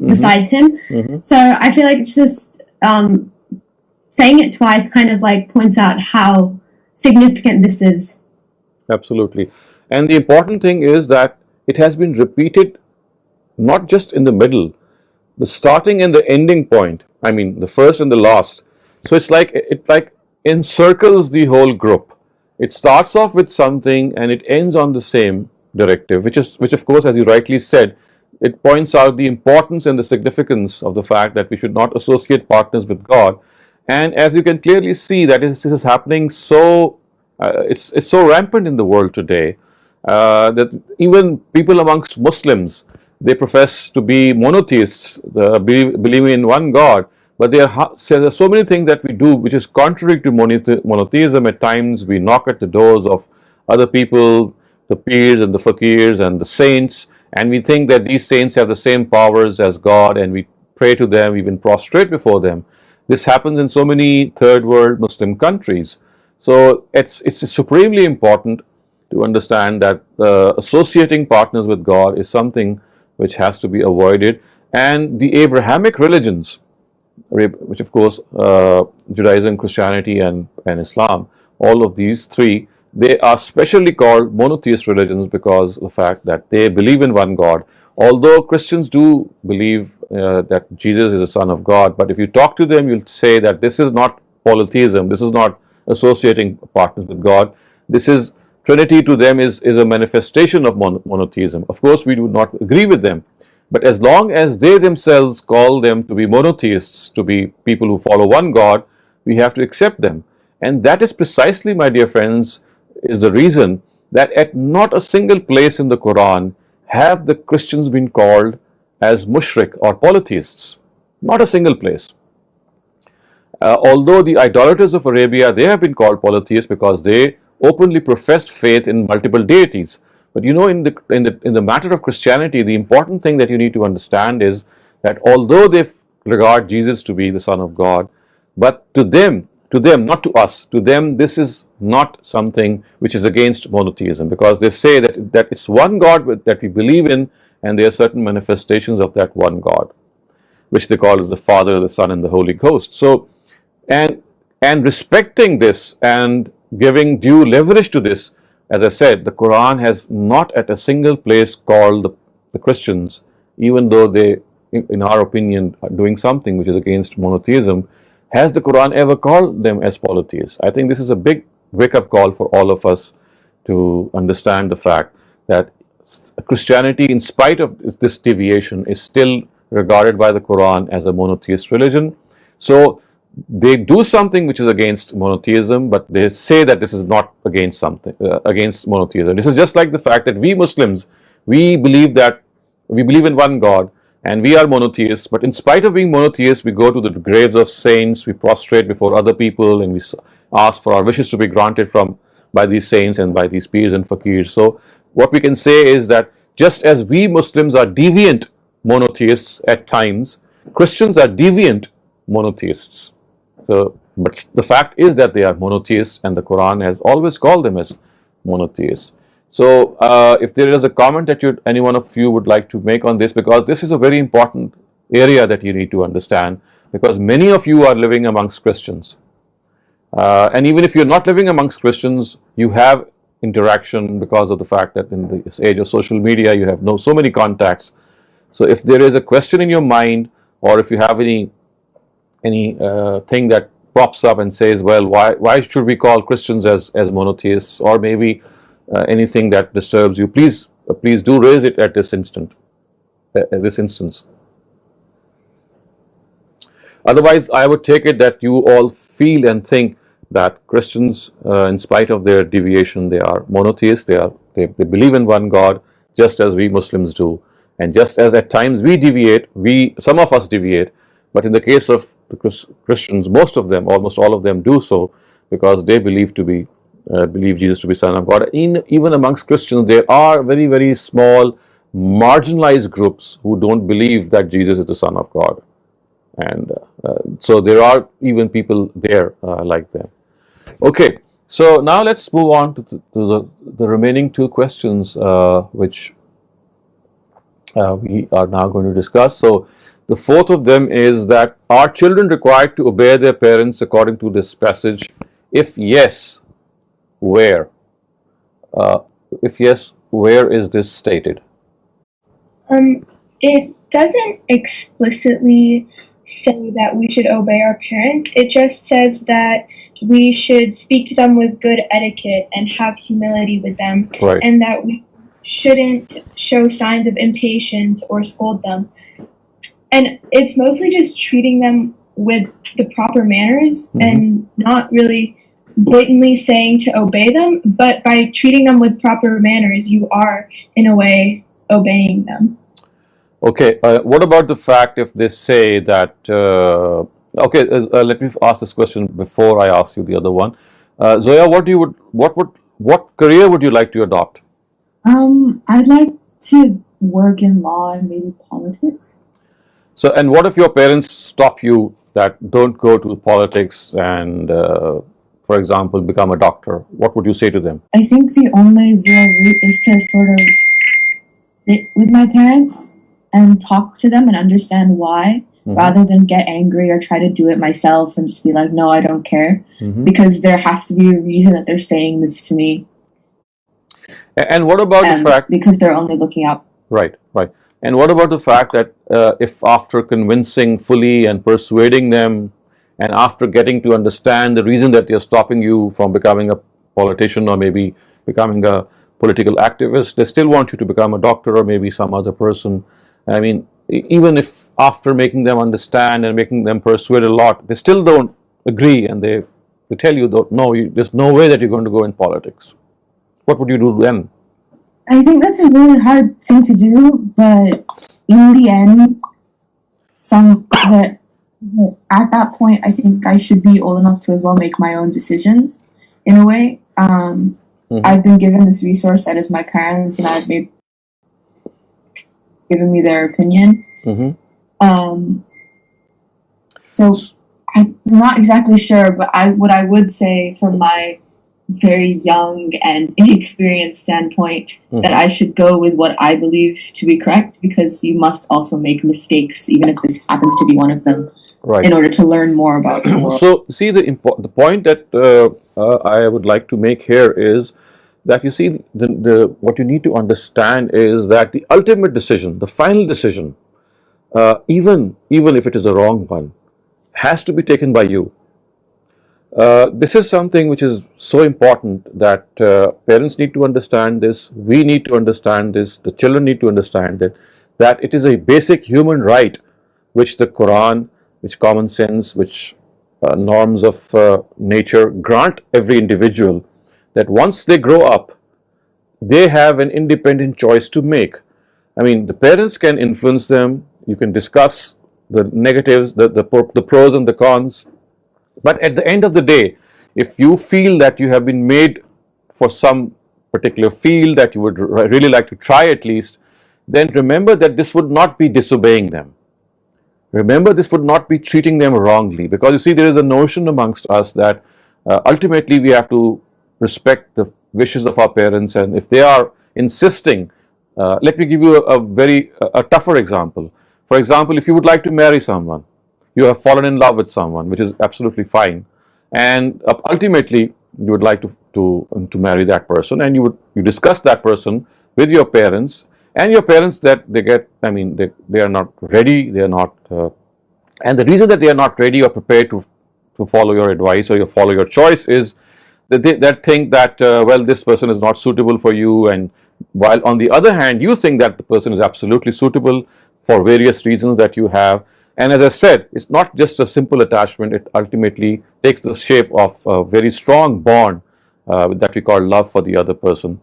besides Him. Mm-hmm. So I feel like it's just saying it twice kind of like points out how significant this is. Absolutely. And the important thing is that it has been repeated not just in the middle, the starting and the ending point. I mean, the first and the last. So it encircles the whole group. It starts off with something and it ends on the same directive, which of course, as you rightly said, it points out the importance and the significance of the fact that we should not associate partners with God. And as you can clearly see, that this is happening so it's so rampant in the world today that even people amongst Muslims, they profess to be monotheists, believing in one God, but there are so many things that we do which is contrary to monotheism. At times we knock at the doors of other people, the peers and the fakirs and the saints, and we think that these saints have the same powers as God, and we pray to them, even prostrate before them. This happens in so many third world Muslim countries. So it's supremely important to understand that associating partners with God is something which has to be avoided. And the Abrahamic religions, which of course Judaism, Christianity and Islam, all of these three, they are specially called monotheist religions because of the fact that they believe in one God. Although Christians do believe that Jesus is the Son of God, but if you talk to them, you'll say that this is not polytheism, this is not associating partners with God. This is Trinity to them is a manifestation of monotheism. Of course, we do not agree with them, but as long as they themselves call them to be monotheists, to be people who follow one God, we have to accept them. And that is precisely, my dear friends, is the reason that at not a single place in the Quran have the Christians been called as mushrik or polytheists. Not a single place. Although the idolaters of Arabia, they have been called polytheists because they openly professed faith in multiple deities. But in the matter of Christianity, the important thing that you need to understand is that although they regard Jesus to be the Son of God, but to them, not to us, to them this is not something which is against monotheism, because they say that it's one God that we believe in, and there are certain manifestations of that one God, which they call as the Father, the Son and the Holy Ghost. So, and respecting this and giving due leverage to this, as I said, the Quran has not at a single place called the Christians, even though they, in our opinion, are doing something which is against monotheism, has the Quran ever called them as polytheists? I think this is a big wake-up call for all of us to understand the fact that Christianity, in spite of this deviation, is still regarded by the Quran as a monotheist religion. So they do something which is against monotheism, but they say that this is not against something against monotheism. This is just like the fact that we Muslims, we believe in one God and we are monotheists, but in spite of being monotheists, we go to the graves of saints, we prostrate before other people, and ask for our wishes to be granted by these saints and by these peers and fakirs. So what we can say is that just as we Muslims are deviant monotheists at times, Christians are deviant monotheists. So, but the fact is that they are monotheists, and the Quran has always called them as monotheists. So, if there is a comment that any one of you would like to make on this, because this is a very important area that you need to understand, because many of you are living amongst Christians, and even if you're not living amongst Christians, you have interaction because of the fact that in this age of social media, you have so many contacts. So, if there is a question in your mind, or if you have any thing that pops up and says, well, why should we call Christians as monotheists, or maybe anything that disturbs you, please do raise it at this instance. Otherwise, I would take it that you all feel and think that Christians, in spite of their deviation, they are monotheists. They believe in one God, just as we Muslims do, and just as at times we deviate, some of us deviate, but in the case of the Christians, most of them, almost all of them, do so because they believe Jesus to be Son of God. Even amongst Christians, there are very, very small, marginalized groups who don't believe that Jesus is the Son of God, and so there are even people there like them. Okay, so now let's move on to the remaining two questions which we are now going to discuss. So the fourth of them is that, are children required to obey their parents according to this passage? If yes, where? If yes, where is this stated? It doesn't explicitly say that we should obey our parents. It just says that we should speak to them with good etiquette and have humility with them, right, and that we shouldn't show signs of impatience or scold them. And it's mostly just treating them with the proper manners, and not really blatantly saying to obey them, but by treating them with proper manners, you are, in a way, obeying them. Okay, what about the fact if they say that, let me ask this question before I ask you the other one. Zoya, what career would you like to adopt? I'd like to work in law and maybe politics. So, and what if your parents stop you that don't go to politics and, for example, become a doctor? What would you say to them? I think the only real route is to sort of sit with my parents and talk to them and understand why, rather than get angry or try to do it myself and just be like, no, I don't care. Because there has to be a reason that they're saying this to me. And what about the fact... Because they're only looking out. Right. And what about the fact that if after convincing fully and persuading them, and after getting to understand the reason that they're stopping you from becoming a politician or maybe becoming a political activist, they still want you to become a doctor or maybe some other person? I mean, even if after making them understand and making them persuade a lot, they still don't agree, and they tell you, no, there's no way that you're going to go in politics. What would you do then? I think that's a really hard thing to do, but in the end, at that point, I think I should be old enough to as well make my own decisions, in a way. I've been given this resource that is my parents, and I've given me their opinion. So I'm not exactly sure, but what I would say from my very young and inexperienced standpoint, that I should go with what I believe to be correct, because you must also make mistakes, even if this happens to be one of them, in order to learn more about the world. So, see, the point that I would like to make here is that, you see, what you need to understand is that the ultimate decision, the final decision, even if it is a wrong one, has to be taken by you. This is something which is so important that parents need to understand this, we need to understand this, the children need to understand it, that it is a basic human right which the Quran, which common sense, which norms of nature grant every individual, that once they grow up, they have an independent choice to make. I mean, the parents can influence them, you can discuss the negatives, the pros and the cons, but at the end of the day, if you feel that you have been made for some particular field that you would really like to try at least, then remember that this would not be disobeying them. Remember, this would not be treating them wrongly, because you see, there is a notion amongst us that ultimately we have to respect the wishes of our parents, and if they are insisting, let me give you a tougher example. For example, if you would like to marry someone, you have fallen in love with someone, which is absolutely fine, and ultimately you would like to marry that person, and you discuss that person with your parents, and your parents, that they are not ready, they are not, and the reason that they are not ready or prepared to follow your advice or follow your choice is that they think that well, this person is not suitable for you, and while on the other hand you think that the person is absolutely suitable for various reasons that you have. And as I said, it's not just a simple attachment, it ultimately takes the shape of a very strong bond that we call love for the other person.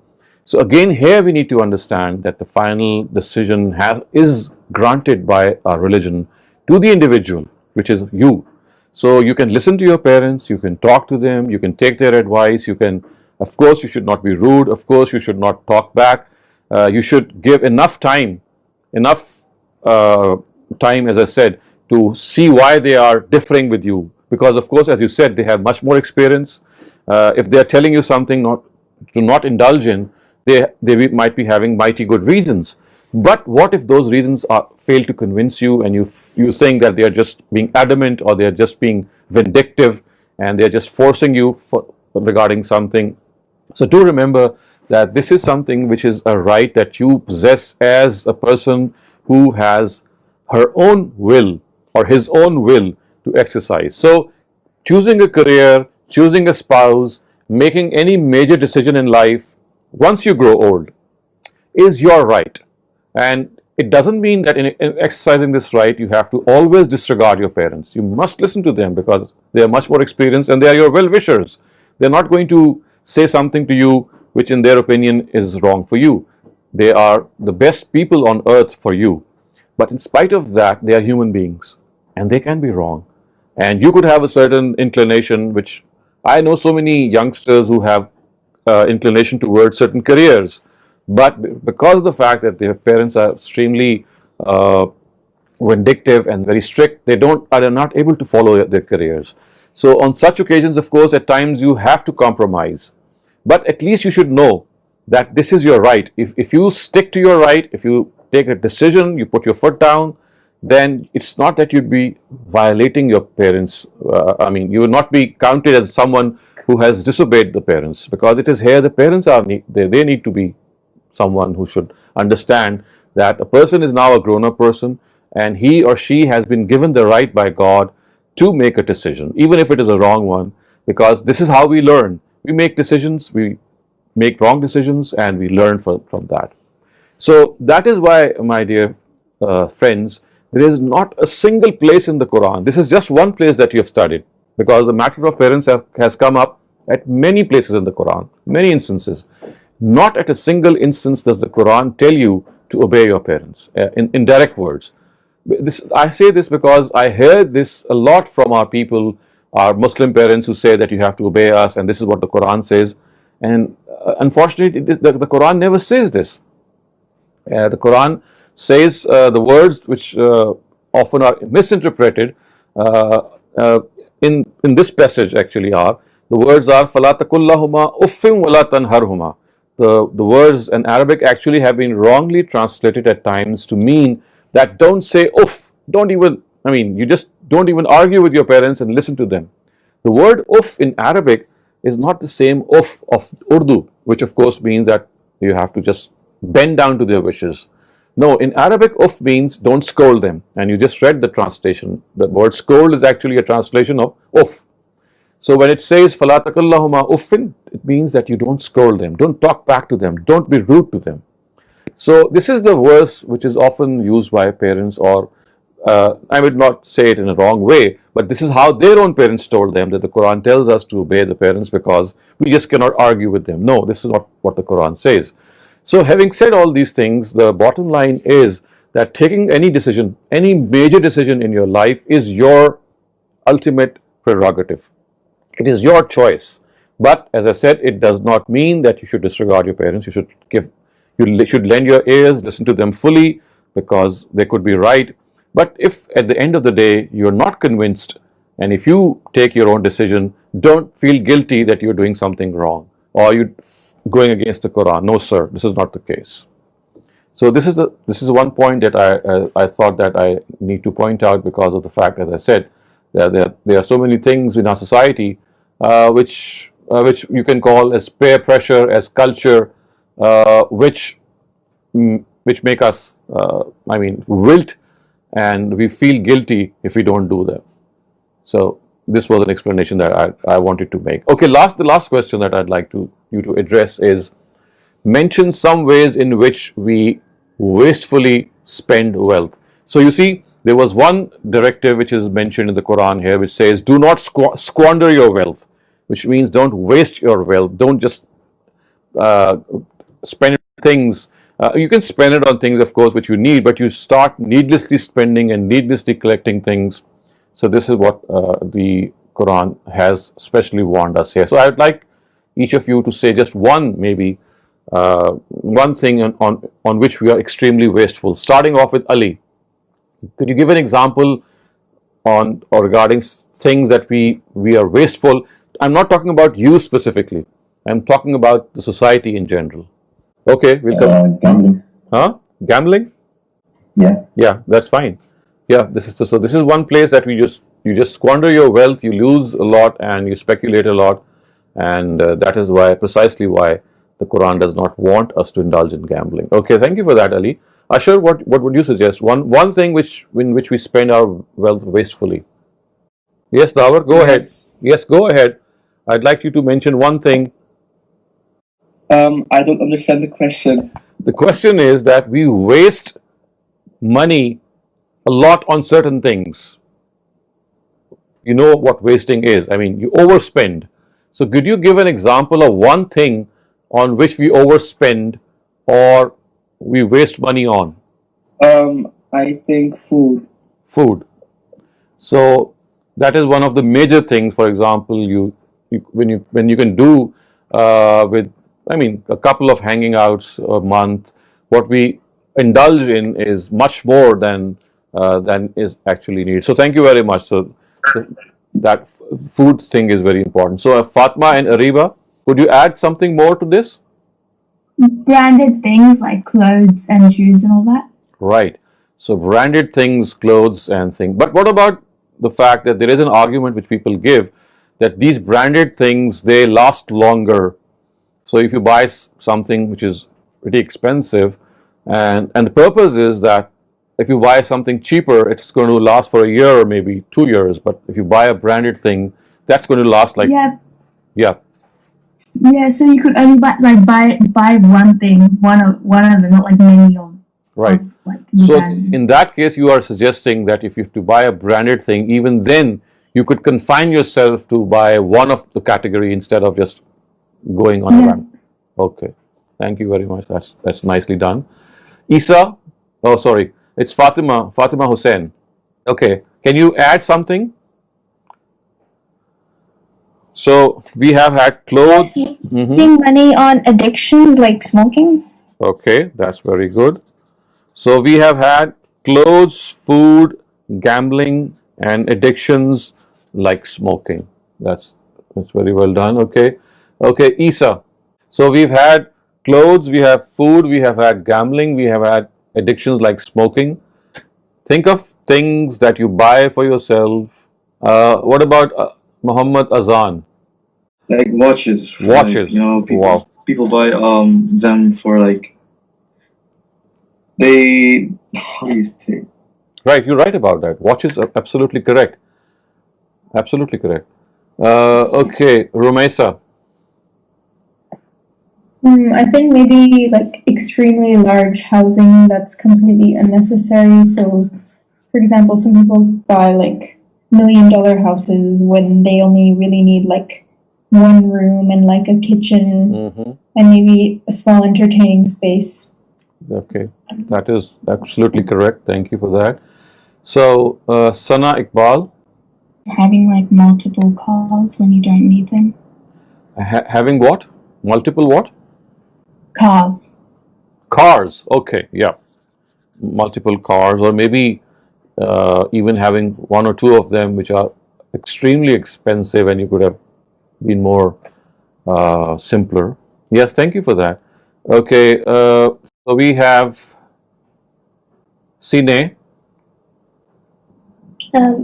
So again, here we need to understand that the final decision is granted by our religion to the individual, which is you. So you can listen to your parents, you can talk to them, you can take their advice, of course you should not be rude, of course you should not talk back, you should give enough time, as I said, to see why they are differing with you, because of course, as you said, they have much more experience. If they are telling you something to not indulge in, they might be having mighty good reasons. But what if those reasons fail to convince you, and you think that they are just being adamant, or they are just being vindictive, and they are just forcing you regarding something? So do remember that this is something which is a right that you possess as a person who has her own will or his own will to exercise. So choosing a career, choosing a spouse, making any major decision in life once you grow old is your right. And it doesn't mean that in exercising this right you have to always disregard your parents. You must listen to them because they are much more experienced and they are your well-wishers. They're not going to say something to you which in their opinion is wrong for you. They are the best people on earth for you. But in spite of that, they are human beings and they can be wrong. And you could have a certain inclination, which I know so many youngsters who have inclination towards certain careers, but because of the fact that their parents are extremely vindictive and very strict, they are not able to follow their careers. So on such occasions, of course, at times you have to compromise, but at least you should know that this is your right. If you stick to your right, if you take a decision, you put your foot down, then it's not that you'd be violating your parents. You will not be counted as someone who has disobeyed the parents, because it is here the parents they need to be someone who should understand that a person is now a grown-up person and he or she has been given the right by God to make a decision, even if it is a wrong one, because this is how we learn. We make decisions, we make wrong decisions, and we learn from that. So that is why, my dear friends, there is not a single place in the Quran. This is just one place that you have studied, because the matter of parents has come up at many places in the Quran, many instances. Not at a single instance does the Quran tell you to obey your parents in direct words. I say this because I heard this a lot from our people, our Muslim parents, who say that you have to obey us and this is what the Quran says. And unfortunately, the Quran never says this. The Quran says the words which often are misinterpreted in this passage actually are, the words are فَلَا تَقُلْ لَهُمَا أُفٍّ وَلَا تَنْهَرْهُمَا. The words in Arabic actually have been wrongly translated at times to mean that don't say uff, you just don't even argue with your parents and listen to them. The word uff in Arabic is not the same uff of Urdu, which of course means that you have to just bend down to their wishes. No, in Arabic, uff means don't scold them, and you just read the translation. The word scold is actually a translation of uff. So when it says فَلَا تَقُلْ لَهُمَا أُفٍّ, it means that you don't scold them, don't talk back to them, don't be rude to them. So this is the verse which is often used by parents, or I would not say it in a wrong way, but this is how their own parents told them, that the Quran tells us to obey the parents because we just cannot argue with them. No, this is not what the Quran says. So having said all these things, the bottom line is that taking any decision, any major decision in your life is your ultimate prerogative. It is your choice. But as I said, it does not mean that you should disregard your parents. You should lend your ears, listen to them fully, because they could be right. But if at the end of the day you're not convinced, and if you take your own decision, don't feel guilty that you're doing something wrong or you're going against the Quran. No, sir, this is not the case. So this is one point that I thought that I need to point out, because of the fact, as I said, that there are so many things in our society which you can call as peer pressure, as culture, which make us, wilt, and we feel guilty if we don't do them. So this was an explanation that I wanted to make. Okay, the last question that I'd like you to address is, mention some ways in which we wastefully spend wealth. So you see, there was one directive which is mentioned in the Quran here, which says, do not squander your wealth, which means don't waste your wealth. Don't just spend it on things. You can spend it on things, of course, which you need, but you start needlessly spending and needlessly collecting things. So this is what the Quran has specially warned us here. So I would like each of you to say just one, maybe one thing on which we are extremely wasteful. Starting off with Ali, could you give an example on or regarding things that we are wasteful? I'm not talking about you specifically. I'm talking about the society in general. Okay, we'll come. Gambling. Huh? Gambling? Yeah. Yeah, that's fine. Yeah, this is one place that you just squander your wealth, you lose a lot, and you speculate a lot, and that is precisely why the Quran does not want us to indulge in gambling. Okay, thank you for that, Ali. Ashar, what would you suggest? One thing in which we spend our wealth wastefully. Yes, Dawar, go ahead. Yes, go ahead. I'd like you to mention one thing. I don't understand the question. The question is that we waste money a lot on certain things. You know what wasting is. I mean, you overspend. So could you give an example of one thing on which we overspend or we waste money on? I think food. Food. So that is one of the major things. For example, when you can do with, a couple of hanging outs a month, what we indulge in is much more than is actually needed. So thank you very much. So that food thing is very important. So Fatma and Ariba, could you add something more to this? Branded things like clothes and shoes and all that. Right. So branded things, clothes and things. But what about the fact that there is an argument which people give that these branded things, they last longer. So if you buy something which is pretty expensive, and the purpose is that if you buy something cheaper, it's going to last for a year or maybe 2 years. But if you buy a branded thing, that's going to last like Yeah, so you could only buy one thing, one of them, not like many of. Right. So in that case, you are suggesting that if you have to buy a branded thing, even then you could confine yourself to buy one of the category instead of just going on a brand. Okay. Thank you very much. That's nicely done. Isa, oh sorry, it's Fatima Hussain. Okay. Can you add something? So we have had clothes. Spending money on addictions like smoking. Okay, that's very good. So we have had clothes, food, gambling, and addictions like smoking. That's very well done. Okay, Isa. So we've had clothes, we have food, we have had gambling, we have had addictions like smoking. Think of things that you buy for yourself. What about Muhammad Azan? Like watches. Watches. Like, people buy them for like how do you say? Right, you're right about that. Watches are absolutely correct. Absolutely correct. Okay, Rumesa. I think maybe like extremely large housing that's completely unnecessary. So, for example, some people buy like $1 million houses when they only really need like one room and like a kitchen and maybe a small entertaining space. Okay, that is absolutely correct. Thank you for that. So, Sana Iqbal. Having like multiple cars when you don't need them. Having what? Multiple what? Cars. Cars. Okay, yeah. Multiple cars, or maybe even having one or two of them, which are extremely expensive, and you could have been more simpler. Yes, thank you for that. Okay, so we have Sine.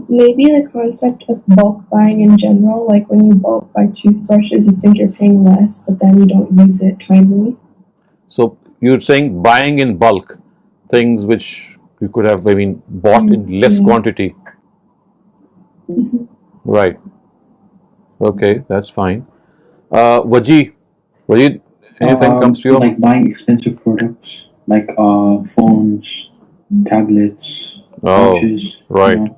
Maybe the concept of bulk buying in general, like when you bulk buy toothbrushes, you think you're paying less, but then you don't use it timely. So you're saying buying in bulk, things which you could have, I mean, bought in less quantity. Right. Okay, that's fine. Wajid, anything comes to your like buying expensive products like phones, tablets, watches. right.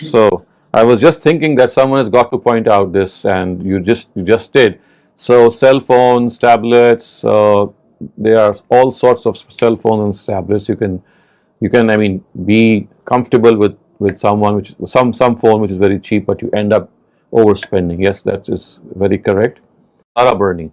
So I was just thinking that someone has got to point out this, and you just did. So cell phones, tablets, there are all sorts of cell phones and tablets. You can I mean be comfortable with someone which some phone which is very cheap, but you end up overspending. Yes, that is very correct. Ara Bernie.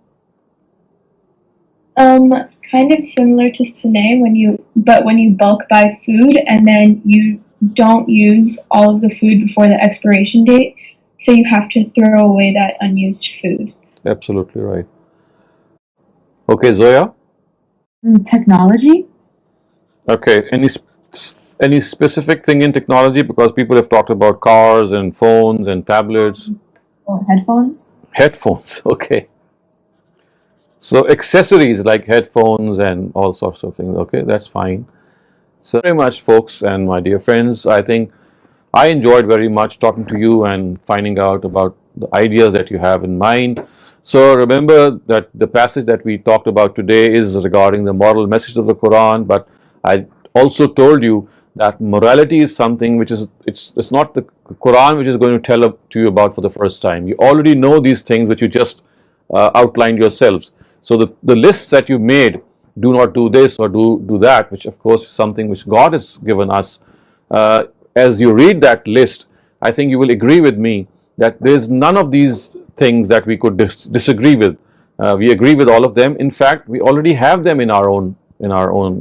Kind of similar to Sine when you bulk buy food and then you don't use all of the food before the expiration date, so you have to throw away that unused food. Absolutely right. Okay, Zoya. Technology. Okay, any specific thing in technology, because people have talked about cars and phones and tablets. Headphones. Headphones. Okay. So accessories like headphones and all sorts of things. Okay, that's fine. So very much, folks and my dear friends. I think I enjoyed very much talking to you and finding out about the ideas that you have in mind. So remember that the passage that we talked about today is regarding the moral message of the Quran, but I also told you that morality is something which is it's not the Quran which is going to tell to you about for the first time. You already know these things which you just outlined yourselves. So the lists that you made, do not do this or do that, which of course is something which God has given us. As you read that list, I think you will agree with me that there's none of these things that we could disagree with. We agree with all of them. In fact, we already have them in our own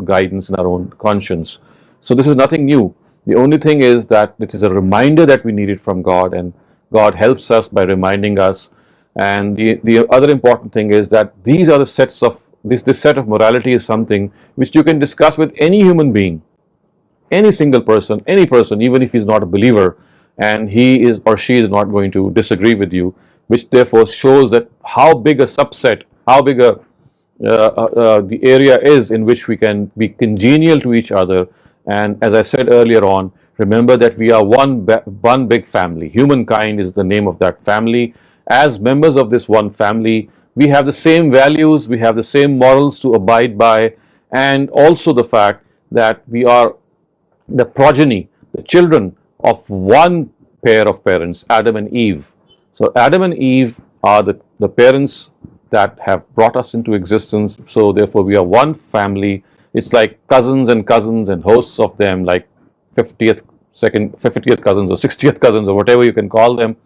guidance, in our own conscience. So this is nothing new. The only thing is that it is a reminder that we need it from God, and God helps us by reminding us. And the other important thing is that these are the sets of this set of morality is something which you can discuss with any human being, any single person, any person, even if he's not a believer, and he is or she is not going to disagree with you, which therefore shows that how big a subset, how big a the area is in which we can be congenial to each other. And as I said earlier on, remember that we are one big family. Humankind is the name of that family. As members of this one family, we have the same values, we have the same morals to abide by, and also the fact that we are the progeny, the children of one pair of parents, Adam and Eve. So Adam and Eve are the parents that have brought us into existence. So therefore we are one family. It's like cousins and hosts of them, like 50th cousins or 60th cousins or whatever you can call them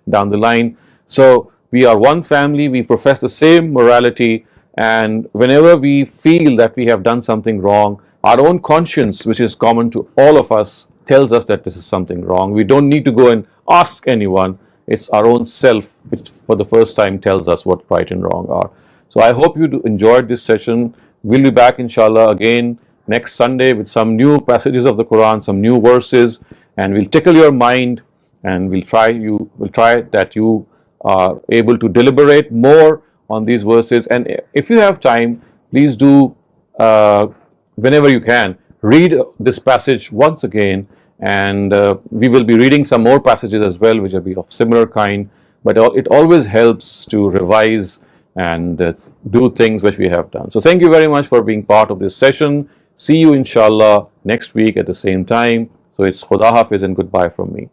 down the line. So we are one family, we profess the same morality, and whenever we feel that we have done something wrong, our own conscience, which is common to all of us, tells us that this is something wrong. We don't need to go and ask anyone. It's our own self which for the first time tells us what right and wrong are. So I hope you enjoyed this session. We'll be back inshallah again next Sunday with some new passages of the Quran, some new verses, and we'll tickle your mind, and we'll try that you are able to deliberate more on these verses. And if you have time, please do whenever you can read this passage once again, and we will be reading some more passages as well which will be of similar kind, but it always helps to revise and do things which we have done. So thank you very much for being part of this session. See you inshallah next week at the same time. So it's Khuda Hafiz and goodbye from me.